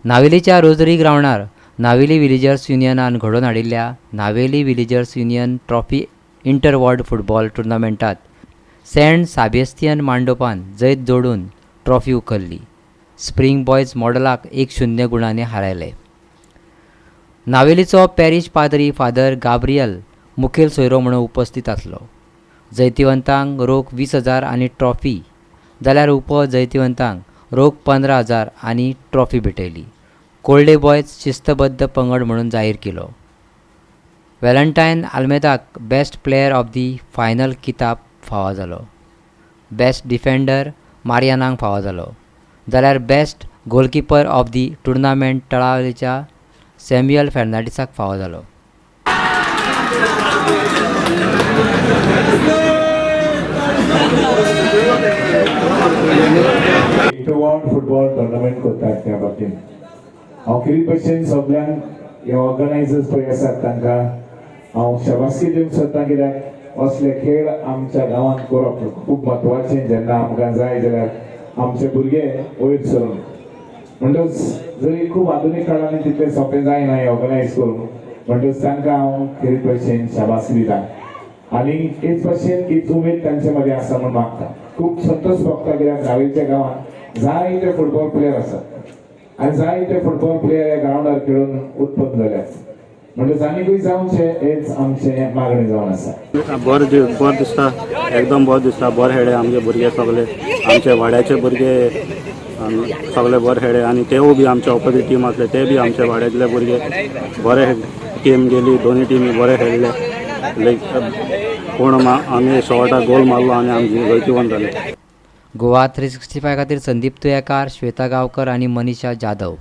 नावेलीच्या Rosary ग्राउंडार Navelim villagers union घडोवन हाडिल्ल्या Navelim villagers union trophy inter world football टुर्नामेंटात सेंट साबेस्तियन मांडोपान जैत जोडून ट्रॉफी उखल्ली. स्प्रिंग बॉयज मॉडलाक 1-0 गुणांनी हारयले. नावेलीचो पॅरिश पाद्री फादर गाब्रियल मुखेल सोयरो म्हणून उपस्थित आसलो. जैतिवंतांक रोख 20,000 आनी ट्रॉफी जाल्यार उपजैतिवंतांक रोख 15,000 आनी ट्रॉफी भेटयली. कोल्डे बॉयज शिस्तबद्ध पंगड म्हणून जाहीर केलो. व्हॅलेंटायन आल्मेदाक best player of the final किताब फावो जालो. बेस्ट डिफेंडर मारियानांक फावो जालो जाल्यार best goalkeeper of the tournament तळावेच्या सॅम्युएल फेर्नांडीसाक फावो जालो. फुटबॉल टुर्नामेंट करतात त्या बाबतींत हांव खरी भशेन सगळ्यांक हे ऑर्गनायझर्स पळय आसात तांकां हांव शाबासकी दिवंक सोदतां. कित्याक असले खेळ आमच्या गांवांत करप खूब म्हत्वाचें. जेन्ना आमकां जाय जाल्यार आमचे भुरगे वयर सरून म्हणटच जरी खूब आधुनीक काळांनी तितलें सोंपें जायना हें ऑर्गनायज करून, म्हणटच तांकां हांव खरी भशेन शाबासकी दितां आनी हेच भशेन हीच उमेद तांचे मदें आसा म्हूण मागता. खूब संतोश भोगता कित्याक नावेलीच्या गांवांत जायते फुटबॉल प्लेयर आसात आनी जायते फुटबॉल प्लेयर ह्या ग्राउंडार खेळून उत्पन्न जाल्यात. म्हणजे आनीकूय जावचें हेच आमचें मागणी जावन आसा. बरें दिसता, एकदम बरें दिसता. बरें खेळ्ळे आमचे भुरगे सगळे, आमचे वाड्याचे भुरगे सगळे बरें खेळ्ळे आनी तेवूय बी आमचे ऑपोजीट टीम आसले ते बी आमचे वाड्यातले भुरगे बरे टीम गेली. दोनूय टिमी बरे खेळ्ळे. पूण आमी शॉर्टाक गोल मारलो आनी आमची जैतिवंत जाले. गोवा 365 खातीर संदीप तुयेकार, श्वेता गांवकर आनी मनीषा जाधव.